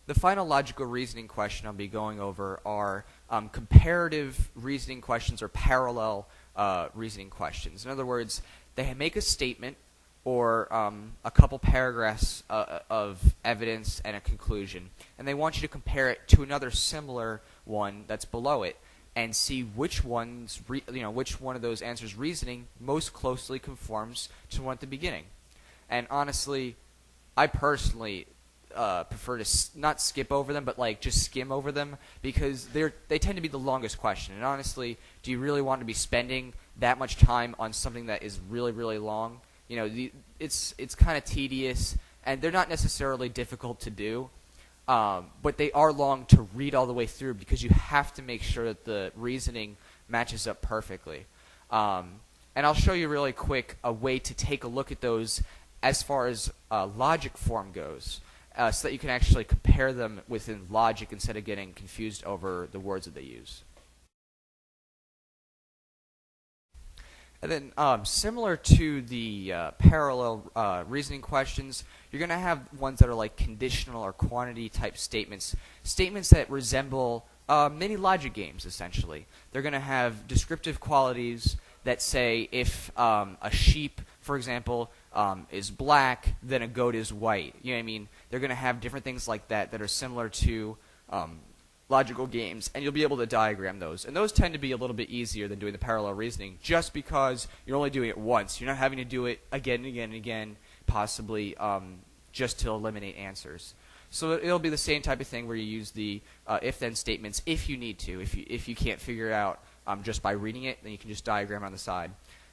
The final logical reasoning question I'll be going over are comparative reasoning questions or parallel reasoning questions. In other words, they make a statement or a couple paragraphs of evidence and a conclusion, and they want you to compare it to another similar one that's below it and see which which one of those answers' reasoning most closely conforms to one at the beginning. And honestly, I personally prefer to not skip over them, but just skim over them because they tend to be the longest question. And honestly, do you really want to be spending that much time on something that is really, really long? It's kind of tedious, and they're not necessarily difficult to do, but they are long to read all the way through because you have to make sure that the reasoning matches up perfectly. And I'll show you really quick a way to take a look at those as far as logic form goes, so that you can actually compare them within logic instead of getting confused over the words that they use. And then similar to the parallel reasoning questions, you're going to have ones that are like conditional or quantity type statements, statements that resemble mini logic games essentially. They're going to have descriptive qualities that say if a sheep, for example, is black, then a goat is white. You know what I mean? They're going to have different things like that that are similar to logical games, and you'll be able to diagram those. And those tend to be a little bit easier than doing the parallel reasoning just because you're only doing it once. You're not having to do it again and again and again, possibly just to eliminate answers. So it'll be the same type of thing where you use the if-then statements if you need to. If you can't figure it out just by reading it, then you can just diagram on the side.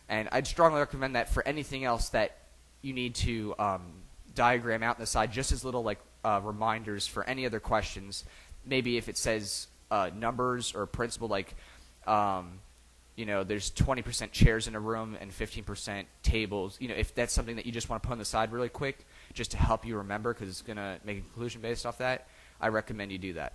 And I'd strongly recommend that for anything else that you need to diagram out on the side, just as little reminders for any other questions. Maybe if it says numbers or principle, there's 20% chairs in a room and 15% tables. If that's something that you just want to put on the side really quick, just to help you remember, because it's going to make a conclusion based off that, I recommend you do that.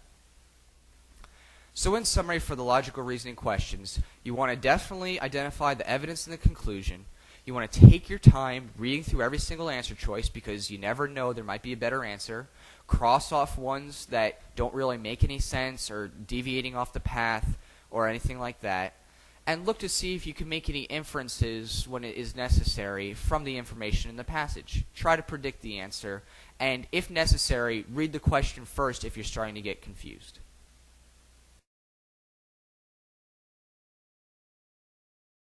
So in summary, for the logical reasoning questions, you want to definitely identify the evidence and the conclusion. You want to take your time reading through every single answer choice because you never know, there might be a better answer. Cross off ones that don't really make any sense or deviating off the path or anything like that. And look to see if you can make any inferences when it is necessary from the information in the passage. Try to predict the answer, and if necessary, read the question first if you're starting to get confused.